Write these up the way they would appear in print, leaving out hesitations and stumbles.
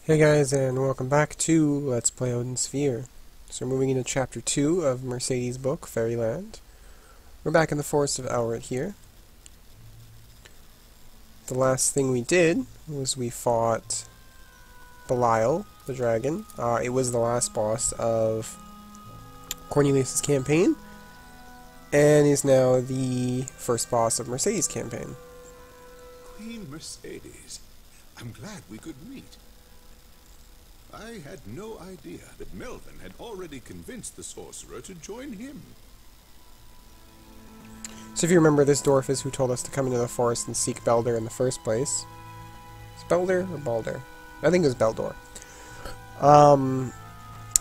Hey guys, and welcome back to Let's Play Odin Sphere. So we're moving into Chapter 2 of Mercedes' book, Fairyland. We're back in the Forest of Elrit here. The last thing we did was we fought Belial, the dragon. It was the last boss of Cornelius' campaign, and is now the first boss of Mercedes' campaign. Queen Mercedes, I'm glad we could meet. I had no idea that Melvin had already convinced the sorcerer to join him. So if you remember, this dwarf is who told us to come into the forest and seek Baldur in the first place. Is it Baldur or Baldur? I think it was Baldur. And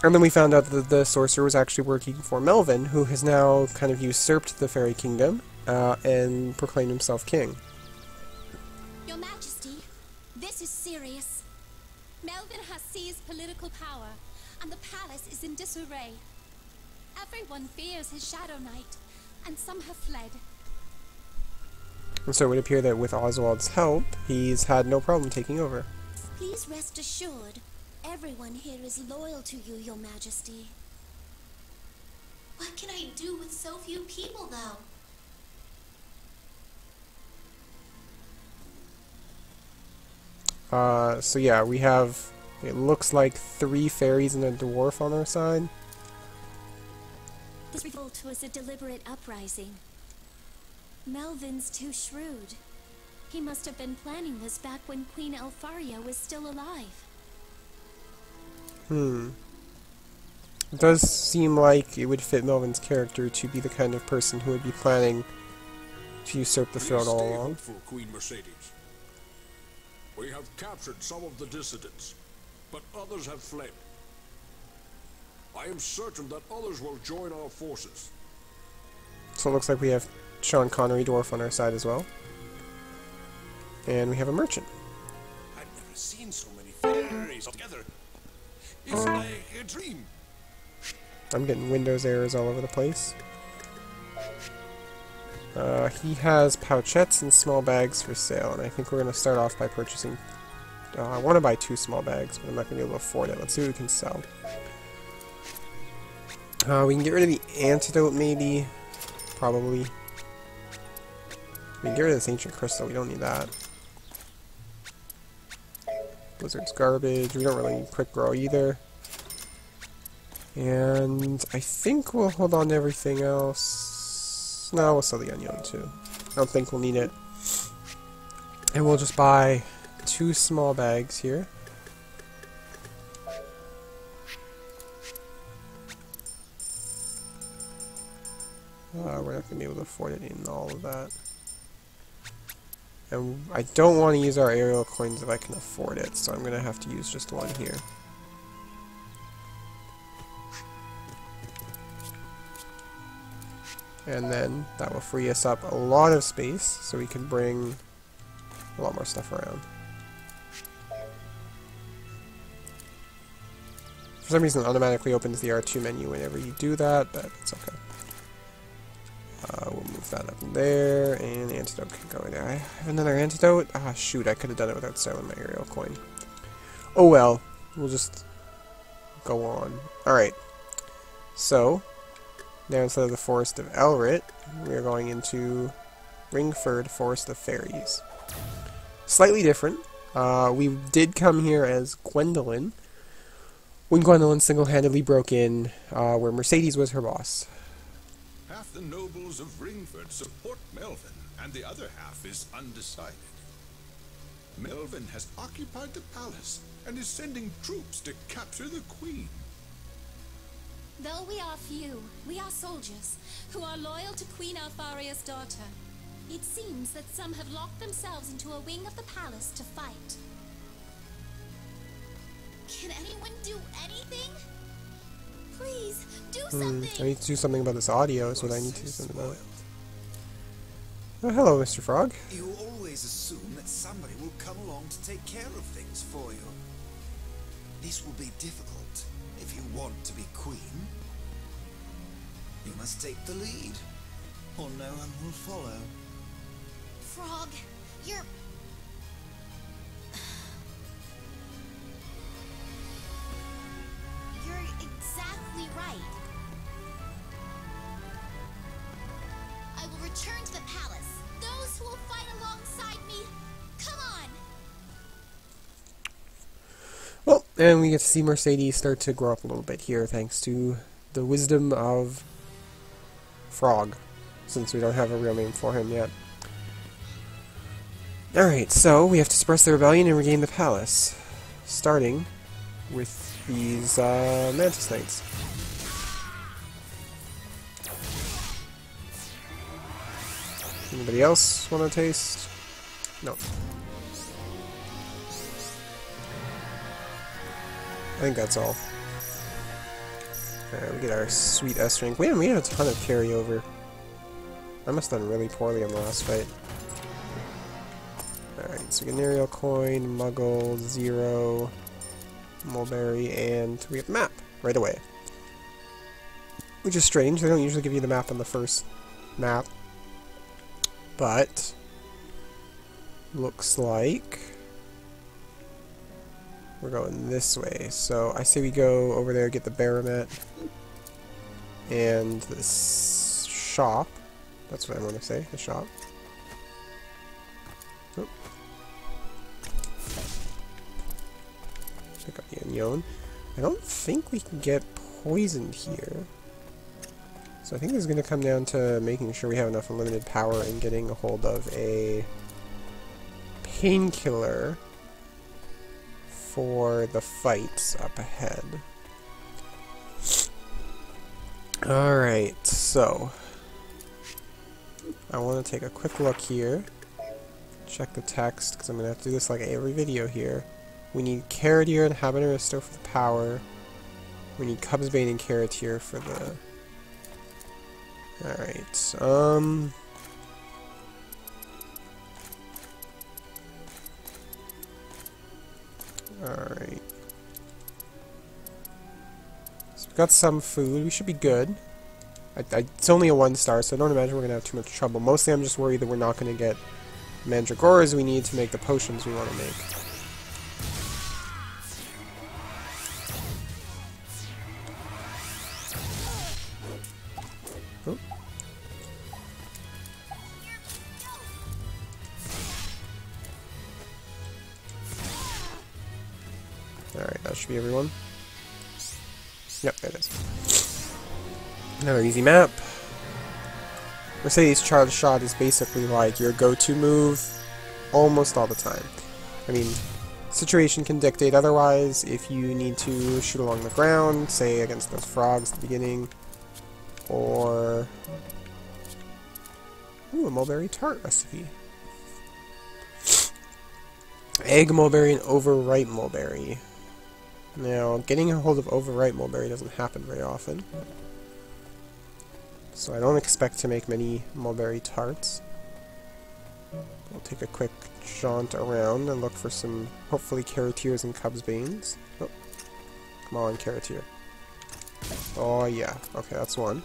then we found out that the sorcerer was actually working for Melvin, who has now kind of usurped the fairy kingdom and proclaimed himself king. Your Majesty, this is serious. Melvin has seized political power, and the palace is in disarray. Everyone fears his Shadow Knight, and some have fled. And so it would appear that with Oswald's help, he's had no problem taking over. Please rest assured, everyone here is loyal to you, Your Majesty. What can I do with so few people, though? So yeah, we have, it looks like 3 fairies and a dwarf on our side. This revolt was a deliberate uprising. Melvin's too shrewd. He must have been planning this back when Queen Elfaria was still alive. It does seem like it would fit Melvin's character to be the kind of person who would be planning to usurp the throne all along. Hopeful, Queen Mercedes. We have captured some of the dissidents, but others have fled. I am certain that others will join our forces. So it looks like we have Sean Connery dwarf on our side as well. And we have a merchant. I've never seen so many fairies together. It's like a dream. I'm getting Windows errors all over the place. He has pouchettes and small bags for sale, and I think we're going to start off by purchasing... I want to buy 2 small bags, but I'm not going to be able to afford it. Let's see what we can sell. We can get rid of the antidote, maybe. Probably. We can get rid of this ancient crystal. We don't need that. Blizzard's garbage. We don't really need quick grow either. And I think we'll hold on to everything else. No, we'll sell the onion too. I don't think we'll need it. And we'll just buy 2 small bags here. We're not going to be able to afford it in all of that. And I don't want to use our aerial coins if I can afford it, so I'm going to have to use just 1 here. And then that will free us up a lot of space, so we can bring a lot more stuff around. For some reason it automatically opens the R2 menu whenever you do that, but it's okay. We'll move that up there, and antidote can go in there. I have another antidote? Ah, shoot, I could have done it without selling my aerial coin. Oh well, we'll just go on. Alright, so now instead of the Forest of Elrit, we are going into Ringford Forest of Fairies. Slightly different. We did come here as Gwendolyn, when Gwendolyn single-handedly broke in where Mercedes was her boss. Half the nobles of Ringford support Melvin, and the other half is undecided. Melvin has occupied the palace and is sending troops to capture the queen. Though we are few, we are soldiers who are loyal to Queen Elfaria's daughter. It seems that some have locked themselves into a wing of the palace to fight. Can anyone do anything? Please, do something! I need to do something about this audio, is what I need to do something about. Oh, hello, Mr. Frog. You always assume that somebody will come along to take care of things for you. This will be difficult if you want to be queen. You must take the lead, or no one will follow. Frog, you're... return to the palace. Those who will fight alongside me, come on! Well, and we get to see Mercedes start to grow up a little bit here, thanks to the wisdom of Frog, since we don't have a real name for him yet. Alright, so we have to suppress the rebellion and regain the palace, starting with these Mantis Knights. Anybody else want to taste? No. I think that's all. Alright, we get our sweet S rank. We had a ton of carryover. I must have done really poorly on the last fight. Alright, so we get an aerial coin, Muggle, 0, Mulberry, and we get the map right away. Which is strange, they don't usually give you the map on the first map. But looks like we're going this way. So I say we go over there, get the Baromet and this shop. That's what I want to say, the shop. Oh. Pick up the Onion. I don't think we can get poisoned here. So I think this is going to come down to making sure we have enough unlimited power and getting a hold of a painkiller for the fights up ahead. Alright, so I want to take a quick look here, check the text, because I'm going to have to do this like every video here. We need Caratier and Habaneristo for the power. We need Cubsbane and Caratier for the... Alright, Alright. So we've got some food. We should be good. It's only a 1-star, so I don't imagine we're going to have too much trouble. Mostly I'm just worried that we're not going to get Mandragoras we need to make the potions we want to make. Oh. Alright, that should be everyone. Yep, there it is. Another easy map. Mercedes Charge Shot is basically like your go-to move almost all the time. I mean, situation can dictate otherwise. If you need to shoot along the ground, say against those frogs at the beginning, or... Ooh, a mulberry tart recipe. Egg mulberry and overripe mulberry. Now, getting a hold of overripe mulberry doesn't happen very often. So I don't expect to make many mulberry tarts. We'll take a quick jaunt around and look for some, hopefully, Caratiers and Cubsbanes. Oh, come on, Caratier. Oh yeah, okay, that's one.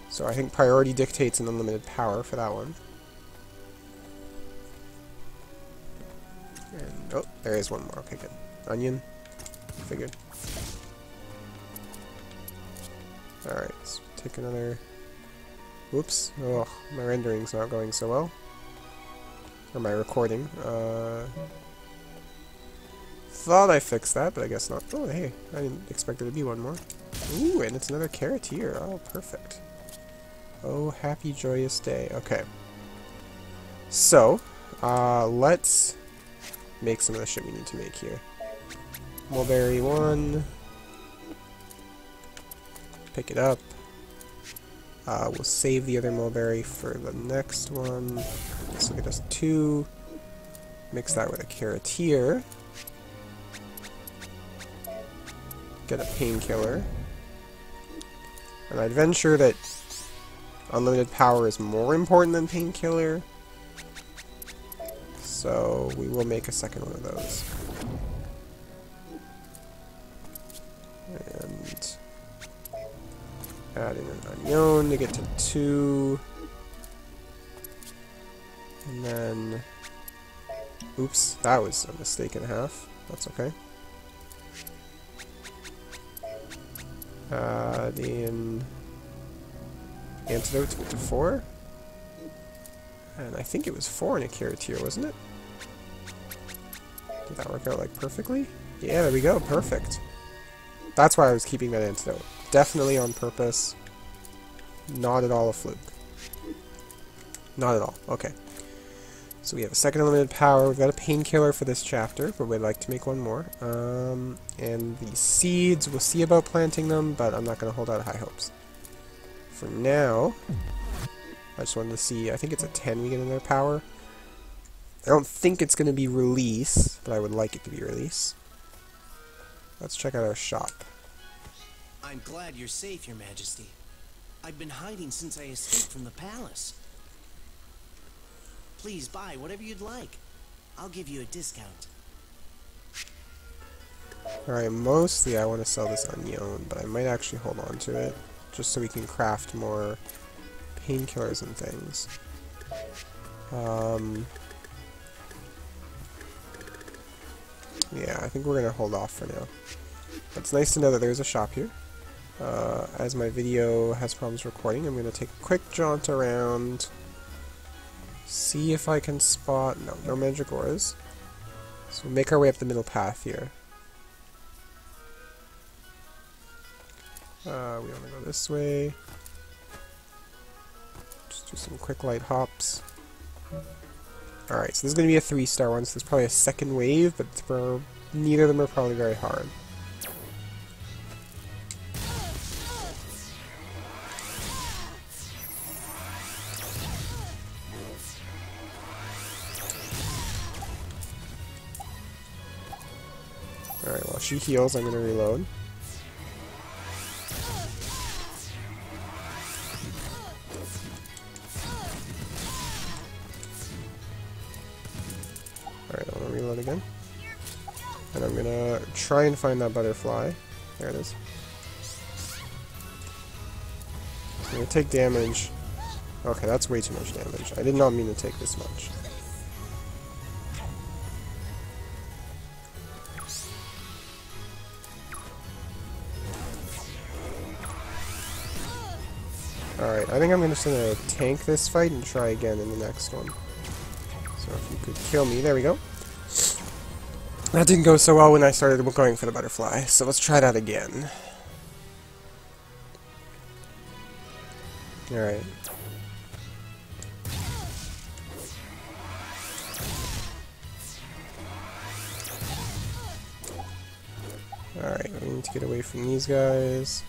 So I think priority dictates an unlimited power for that one. And, oh, there is one more. Okay, good. Onion. Figured. Alright, let's take another... Whoops. Oh, my rendering's not going so well. Or my recording. Thought I fixed that, but I guess not. Oh, hey, I didn't expect there to be one more. Ooh, and it's another Caratier. Oh, perfect. Oh, happy, joyous day. Okay. So, let's make some of the shit we need to make here. Mulberry 1. Pick it up. We'll save the other mulberry for the next one. This will get us 2. Mix that with a Caratier. Get a painkiller. And I'd venture that unlimited power is more important than painkiller. So we will make a second one of those. And add in an onion to get to 2. And then... Oops, that was a mistake and a half. That's okay. Add in antidote to get to 4. And I think it was 4 in a Kira tier, wasn't it? Did that work out like perfectly? Yeah, there we go, perfect. That's why I was keeping that antidote. Definitely on purpose. Not at all a fluke. Not at all. Okay. So we have a second unlimited power. We've got a painkiller for this chapter, but we'd like to make one more. And the seeds, we'll see about planting them, but I'm not going to hold out high hopes. For now, I just wanted to see, I think it's a 10 we get in their power. I don't think it's going to be release, but I would like it to be release. Let's check out our shop. I'm glad you're safe, Your Majesty. I've been hiding since I escaped from the palace. Please buy whatever you'd like. I'll give you a discount. Alright, mostly I want to sell this onion, but I might actually hold on to it, just so we can craft more painkillers and things. Yeah, I think we're going to hold off for now. But it's nice to know that there's a shop here. As my video has problems recording, I'm going to take a quick jaunt around, see if I can spot... no magic auras. So we'll make our way up the middle path here. We want to go this way. Just do some quick light hops. Alright, so this is going to be a 3-star one, so there's probably a second wave, but neither of them are probably very hard. Alright, while she heals, I'm going to reload. Alright, I'm going to reload again. And I'm going to try and find that butterfly. There it is. I'm going to take damage. Okay, that's way too much damage. I did not mean to take this much. Alright, I think I'm just going to tank this fight and try again in the next one. So if you could kill me, there we go. That didn't go so well when I started going for the butterfly, so let's try that again. Alright. Alright, we need to get away from these guys.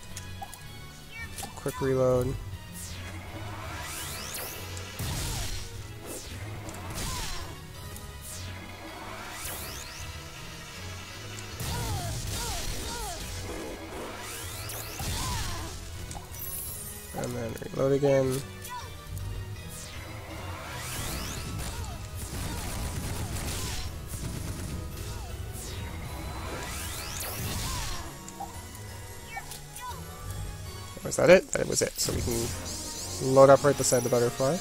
Quick reload. And then reload again. Was that it? That was it. So we can load up right beside the butterfly.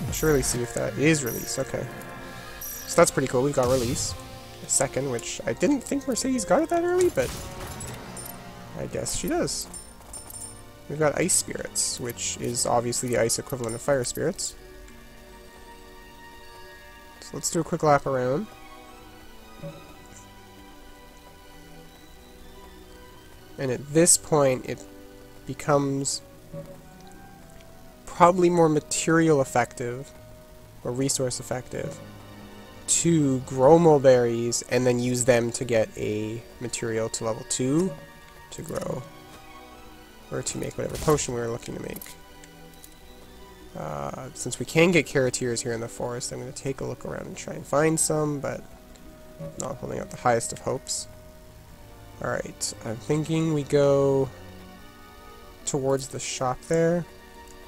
I should really see if that is release. Okay. So that's pretty cool. We've got release. A second, which I didn't think Mercedes got it that early, but I guess she does. We've got ice spirits, which is obviously the ice equivalent of fire spirits. So let's do a quick lap around. And at this point, it becomes probably more material effective, or resource effective, to grow mulberries and then use them to get a material to level 2 to grow, or to make whatever potion we were looking to make. Since we can get carroteers here in the forest, I'm going to take a look around and try and find some, but not holding out the highest of hopes. Alright, I'm thinking we go towards the shop there.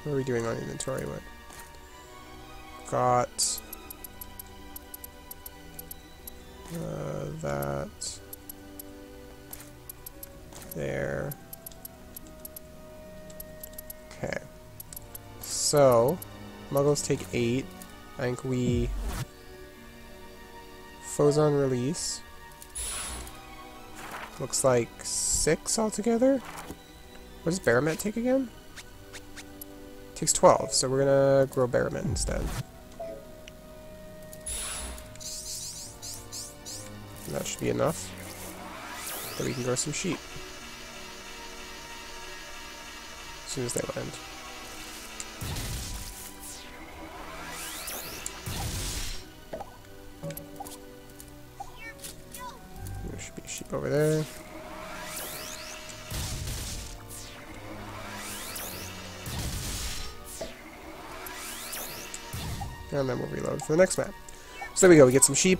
What are we doing on inventory? What? Got that there. Okay. So, Muggles take 8. I think we Fozon release. Looks like 6 altogether. What does Baramet take again? Takes 12, so we're gonna grow Bearman instead. And that should be enough. Then we can grow some sheep. As soon as they land. There should be a sheep over there. And then we'll reload for the next map. So there we go, we get some sheep,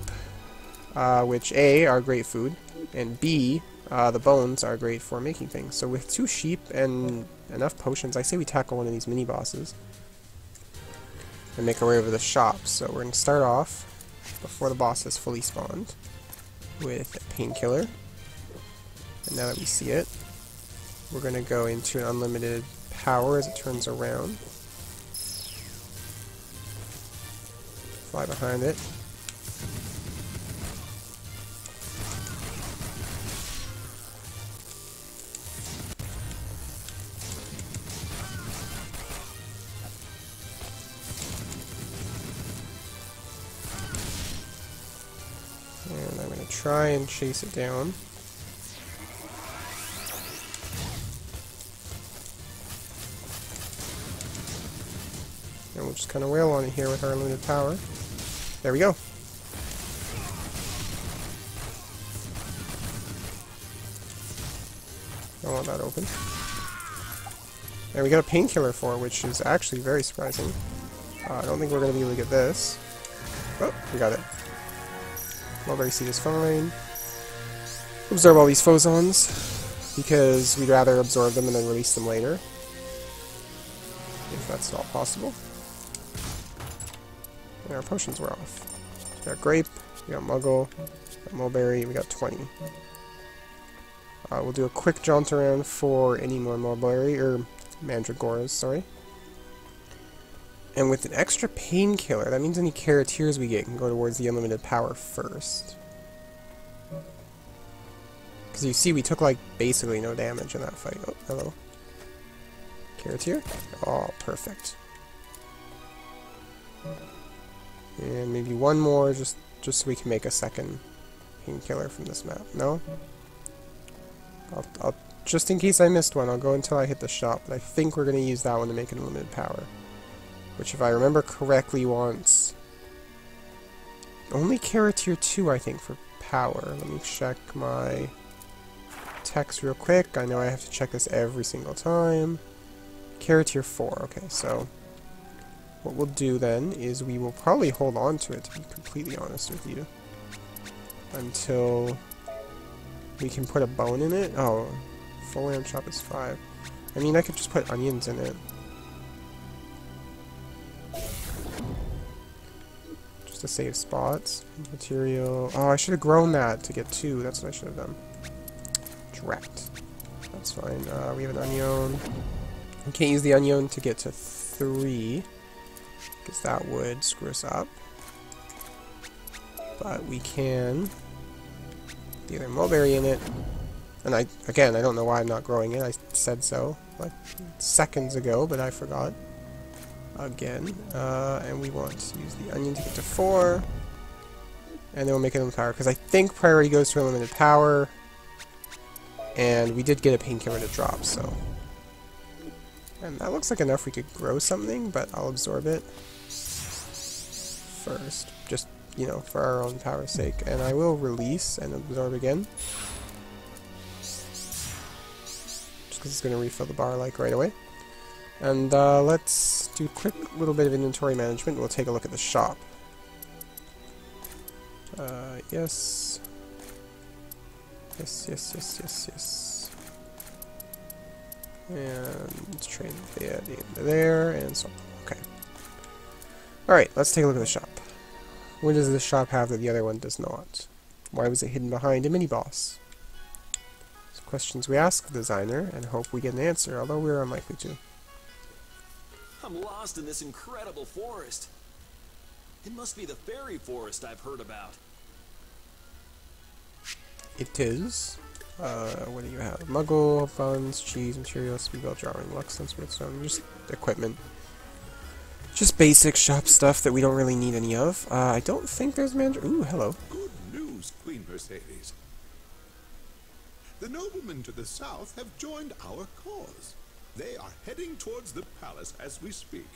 which A, are great food, and B, the bones are great for making things. So with 2 sheep and enough potions, I say we tackle one of these mini-bosses and make our way over the shop. So we're going to start off, before the boss has fully spawned, with a painkiller. And now that we see it, we're going to go into an unlimited power as it turns around. Fly behind it. And I'm going to try and chase it down. And we'll just kind of wail on it here with our unlimited power. There we go. Don't want that open. And we got a painkiller for it, which is actually very surprising. I don't think we're going to be able to get this. Oh, we got it. Mulberry seed is fine. Absorb all these phozons, because we'd rather absorb them and then release them later. If that's at all possible. And our potions were off. We got grape, we got muggle, we got mulberry, we got 20. We'll do a quick jaunt around for any more mulberry, or mandragoras, sorry. And with an extra painkiller, that means any characters we get can go towards the unlimited power first. Because you see, we took like basically no damage in that fight. Oh, hello. Character? Oh, perfect. And maybe one more, just so we can make a second painkiller from this map. No? I'll just in case I missed one, I'll go until I hit the shop. But I think we're going to use that one to make an unlimited power. Which, if I remember correctly, wants only Tier 2, I think, for power. Let me check my text real quick. I know I have to check this every single time. Tier 4, okay, so what we'll do then is we will probably hold on to it, to be completely honest with you, until we can put a bone in it. Oh, full lamb chop is 5. I mean, I could just put onions in it. Just to save spots. Material. Oh, I should have grown that to get 2. That's what I should have done. Direct. That's fine. We have an onion. We can't use the onion to get to 3, because that would screw us up. But we can put the other mulberry in it. And again, I don't know why I'm not growing it. I said so like seconds ago, but I forgot. Again. And we want to use the onion to get to 4. And then we'll make it unlimited power, because I think priority goes to unlimited power. And we did get a painkiller to drop, so. And that looks like enough we could grow something, but I'll absorb it first, just, you know, for our own power's sake. And I will release and absorb again. Just because it's going to refill the bar, like, right away. And let's do a quick little bit of inventory management. We'll take a look at the shop. Yes. Yes. And trade that into there, and so okay. Alright, let's take a look at the shop. What does this shop have that the other one does not? Why was it hidden behind a mini-boss? Some questions we ask the designer, and hope we get an answer, although we're unlikely to. I'm lost in this incredible forest. It must be the fairy forest I've heard about. It is. What do you have? Muggle, buns, cheese, materials, speedbelt, drawing, luxence, redstone, just equipment. Just basic shop stuff that we don't really need any of. I don't think there's Ooh, hello. Good news, Queen Mercedes. The noblemen to the south have joined our cause. They are heading towards the palace as we speak.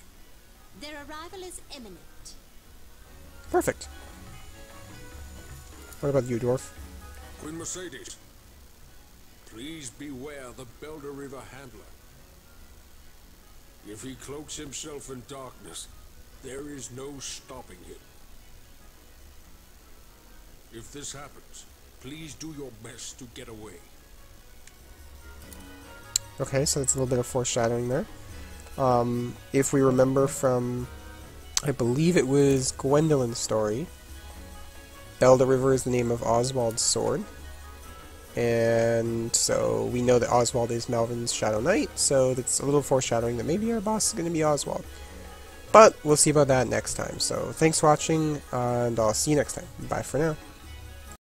Their arrival is imminent. Perfect. What about you, dwarf? Queen Mercedes, please beware the Belder River handler. If he cloaks himself in darkness, there is no stopping him. If this happens, please do your best to get away. Okay, so that's a little bit of foreshadowing there. If we remember from, I believe it was Gwendolyn's story, Belder River is the name of Oswald's sword. And so we know that Oswald is Melvin's Shadow Knight, so that's a little foreshadowing that maybe our boss is going to be Oswald. But we'll see about that next time. So thanks for watching, and I'll see you next time. Bye for now.